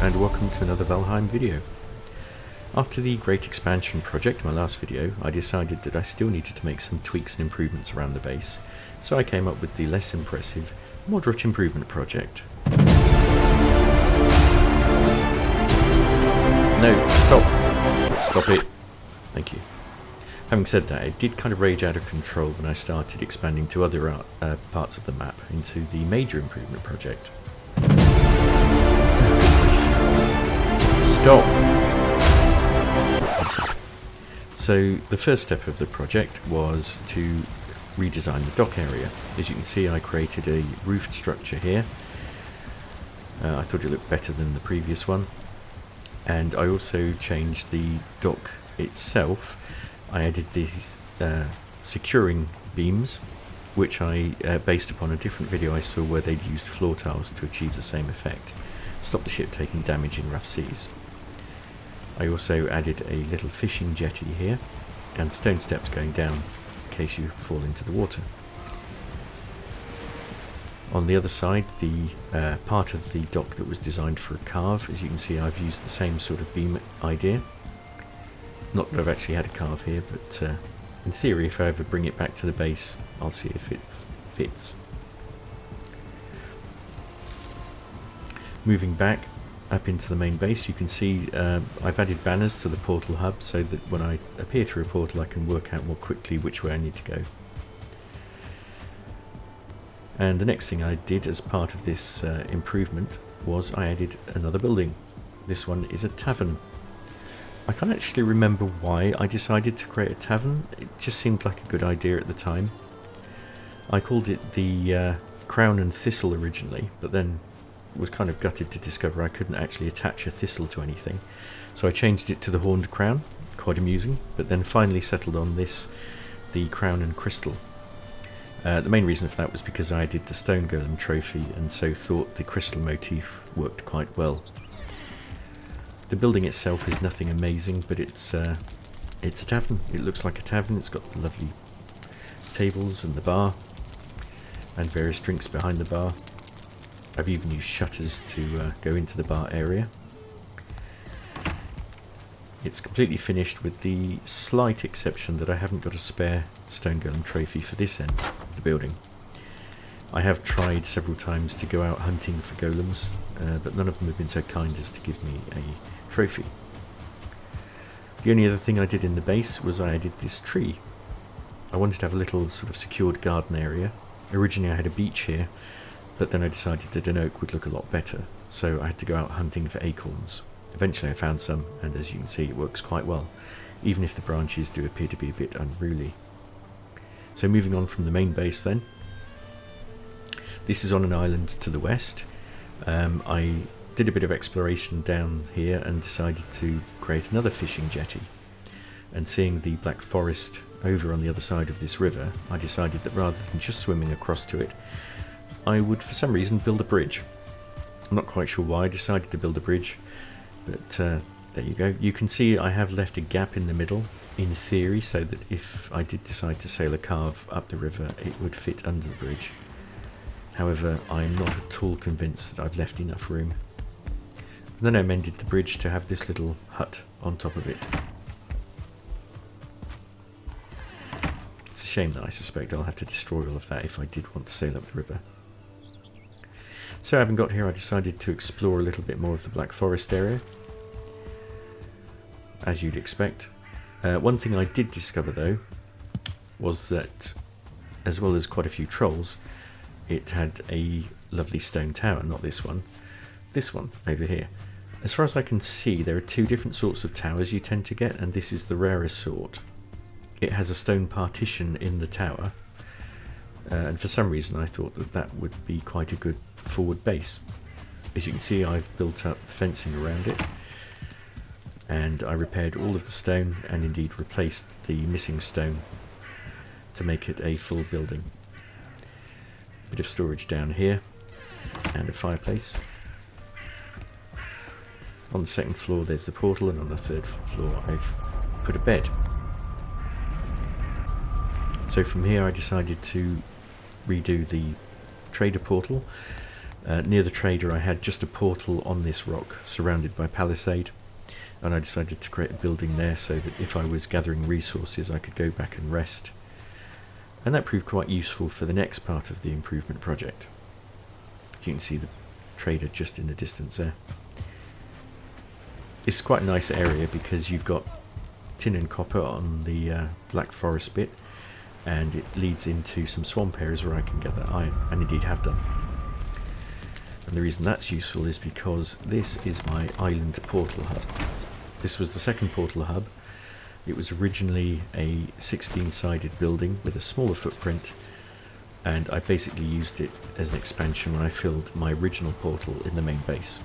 and welcome to another Valheim video. After the Great Expansion project, my last video, I decided that I still needed to make some tweaks and improvements around the base, so I came up with the less impressive Moderate Improvement project. No, stop! Stop it. Thank you. Having said that, it did kind of rage out of control when I started expanding to other parts of the map into the Major Improvement project. Stop! So the first step of the project was to redesign the dock area. As you can see, I created a roofed structure here. I thought it looked better than the previous one. And I also changed the dock itself. I added these securing beams, which I based upon a different video I saw where they'd used floor tiles to achieve the same effect. Stop the ship taking damage in rough seas. I also added a little fishing jetty here and stone steps going down in case you fall into the water. On the other side, the part of the dock that was designed for a carve, as you can see, I've used the same sort of beam idea. Not that I've actually had a carve here, but in theory, if I ever bring it back to the base, I'll see if it fits. Moving back up into the main base, you can see I've added banners to the portal hub so that when I appear through a portal I can work out more quickly which way I need to go. And the next thing I did as part of this improvement was I added another building. This one is a tavern. I can't actually remember why I decided to create a tavern. It just seemed like a good idea at the time. I called it the Crown and Thistle originally, but then was kind of gutted to discover I couldn't actually attach a thistle to anything. So I changed it to the Horned Crown, quite amusing, but then finally settled on this, the Crown and Crystal. The main reason for that was because I did the Stone Golem trophy and so thought the crystal motif worked quite well. The building itself is nothing amazing, but it's a tavern. It looks like a tavern. It's got the lovely tables and the bar and various drinks behind the bar. I've even used shutters to go into the bar area. It's completely finished with the slight exception that I haven't got a spare Stone Golem trophy for this end of the building. I have tried several times to go out hunting for golems, but none of them have been so kind as to give me a trophy. The only other thing I did in the base was I added this tree. I wanted to have a little sort of secured garden area. Originally I had a beech here, but then I decided that an oak would look a lot better, so I had to go out hunting for acorns. Eventually I found some, and as you can see it works quite well, even if the branches do appear to be a bit unruly. So moving on from the main base then. This is on an island to the west. I did a bit of exploration down here and decided to create another fishing jetty. And seeing the Black Forest over on the other side of this river, I decided that rather than just swimming across to it, I would for some reason build a bridge. I'm not quite sure why I decided to build a bridge, but there you go. You can see I have left a gap in the middle, in theory, so that if I did decide to sail a carve up the river, it would fit under the bridge. However, I'm not at all convinced that I've left enough room. And then I mended the bridge to have this little hut on top of it. It's a shame that I suspect I'll have to destroy all of that if I did want to sail up the river. So having got here, I decided to explore a little bit more of the Black Forest area, as you'd expect. One thing I did discover though was that, as well as quite a few trolls, it had a lovely stone tower, not this one over here. As far as I can see, there are two different sorts of towers you tend to get, and this is the rarest sort. It has a stone partition in the tower, and for some reason I thought that that would be quite a good forward base. As you can see, I've built up fencing around it, and I repaired all of the stone and indeed replaced the missing stone to make it a full building. Bit of storage down here and a fireplace. On the second floor there's the portal, and on the third floor I've put a bed. So from here I decided to redo the trader portal Near the trader I had just a portal on this rock surrounded by palisade, and I decided to create a building there so that if I was gathering resources I could go back and rest, and that proved quite useful for the next part of the improvement project. You can see the trader just in the distance there. It's quite a nice area because you've got tin and copper on the Black Forest bit, and it leads into some swamp areas where I can gather iron, and indeed have done. And the reason that's useful is because this is my island portal hub. This was the second portal hub. It was originally a 16-sided building with a smaller footprint, and I basically used it as an expansion when I filled my original portal in the main base.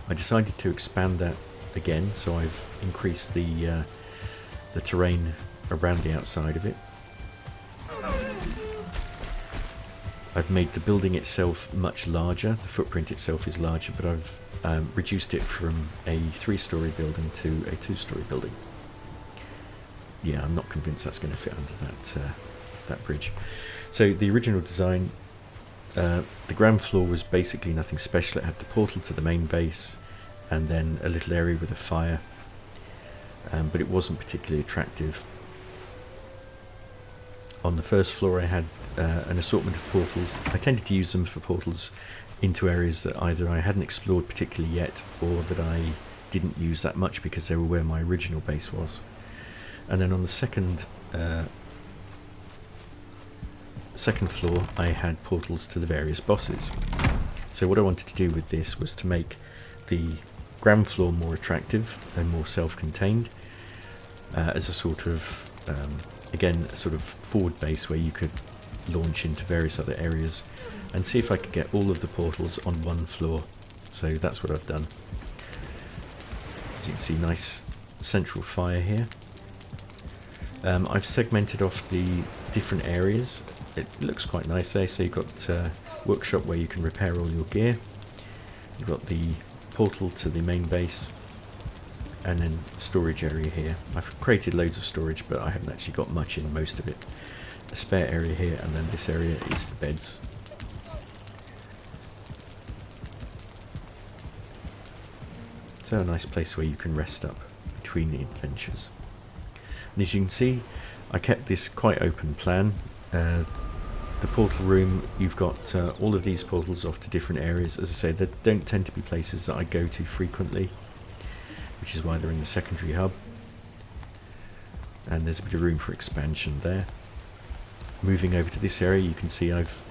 I decided to expand that again, so I've increased the terrain around the outside of it. I've made the building itself much larger, the footprint itself is larger, but I've reduced it from a 3-story building to a 2-story building. Yeah, I'm not convinced that's going to fit under that bridge. So the original design, the ground floor was basically nothing special. It had the portal to the main base and then a little area with a fire, but it wasn't particularly attractive. On the first floor I had an assortment of portals. I tended to use them for portals into areas that either I hadn't explored particularly yet or that I didn't use that much because they were where my original base was. And then on the second floor I had portals to the various bosses. So what I wanted to do with this was to make the ground floor more attractive and more self-contained, as a sort of again a sort of forward base where you could launch into various other areas, and see if I could get all of the portals on one floor. So that's what I've done. As you can see, nice central fire here. I've segmented off the different areas. It looks quite nice there. So you've got workshop where you can repair all your gear. You've got the portal to the main base, and then storage area here. I've created loads of storage, but I haven't actually got much in most of it. A spare area here, and then this area is for beds. So a nice place where you can rest up between the adventures. And as you can see, I kept this quite open plan. The portal room, you've got all of these portals off to different areas. As I say, they don't tend to be places that I go to frequently, which is why they're in the secondary hub. And there's a bit of room for expansion there. Moving over to this area, you can see I've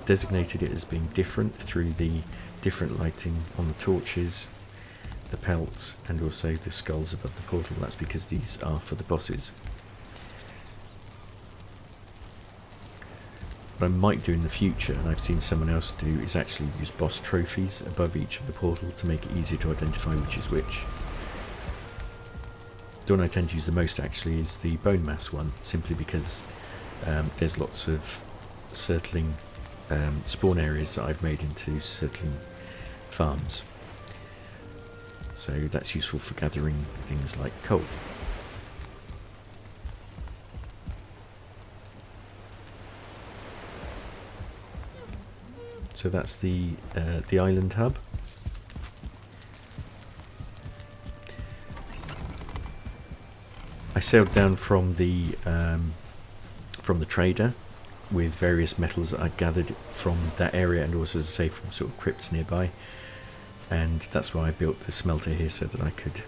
designated it as being different through the different lighting on the torches, the pelts, and also the skulls above the portal. That's because these are for the bosses. What I might do in the future, and I've seen someone else do, is actually use boss trophies above each of the portal to make it easier to identify which is which. The one I tend to use the most actually is the bone mass one, simply because there's lots of circling spawn areas that I've made into circling farms. So that's useful for gathering things like coal. So that's the island hub. I sailed down from the trader with various metals that I gathered from that area, and also, as I say, from sort of crypts nearby. And that's why I built the smelter here, so that I could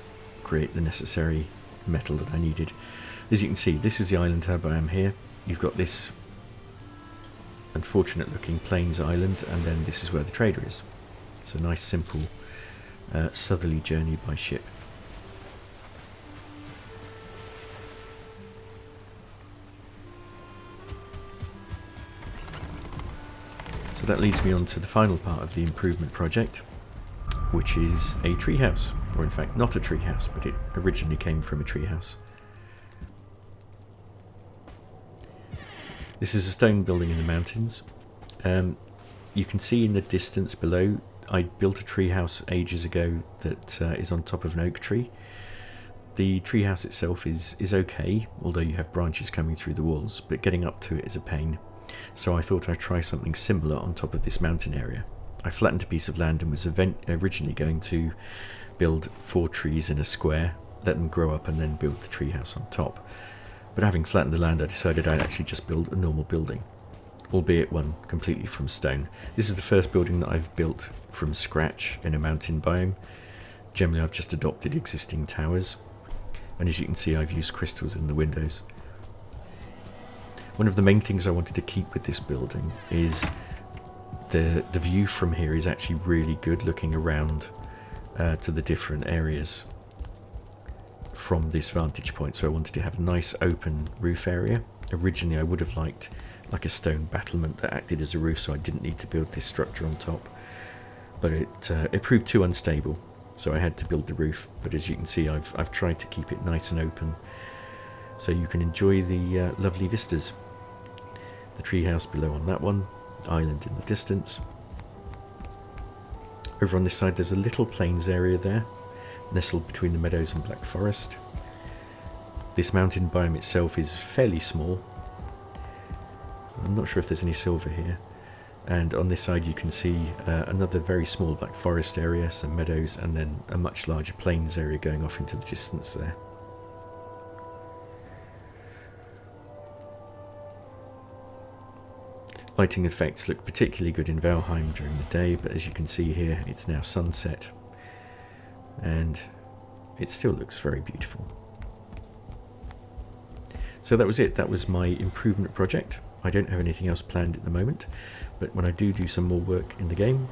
create the necessary metal that I needed. As you can see, this is the island hub. I am here. You've got this unfortunate looking plains island, and then this is where the trader is. So a nice simple southerly journey by ship. So that leads me on to the final part of the improvement project, which is a treehouse, or in fact not a treehouse, but it originally came from a treehouse. This is a stone building in the mountains. You can see in the distance below, I built a treehouse ages ago that is on top of an oak tree. The treehouse itself is okay, although you have branches coming through the walls, but getting up to it is a pain. So I thought I'd try something similar on top of this mountain area. I flattened a piece of land and was originally going to build 4 trees in a square, let them grow up and then build the treehouse on top. But having flattened the land, I decided I'd actually just build a normal building, albeit one completely from stone. This is the first building that I've built from scratch in a mountain biome. Generally I've just adopted existing towers, and as you can see I've used crystals in the windows. One of the main things I wanted to keep with this building is the view from here is actually really good, looking around to the different areas from this vantage point. So I wanted to have a nice open roof area. Originally I would have liked like a stone battlement that acted as a roof, so I didn't need to build this structure on top, but it proved too unstable, so I had to build the roof. But as you can see, I've tried to keep it nice and open so you can enjoy the lovely vistas. The treehouse below on that one, island in the distance. Over on this side there's a little plains area there, nestled between the meadows and black forest. This mountain biome itself is fairly small. I'm not sure if there's any silver here. And on this side you can see another very small black forest area, some meadows, and then a much larger plains area going off into the distance there. Lighting effects look particularly good in Valheim during the day, but as you can see here it's now sunset and it still looks very beautiful. So that was it. That was my improvement project. I don't have anything else planned at the moment, but when I do some more work in the game,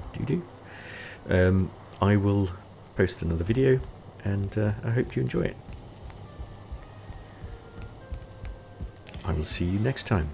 I will post another video, and I hope you enjoy it. I will see you next time.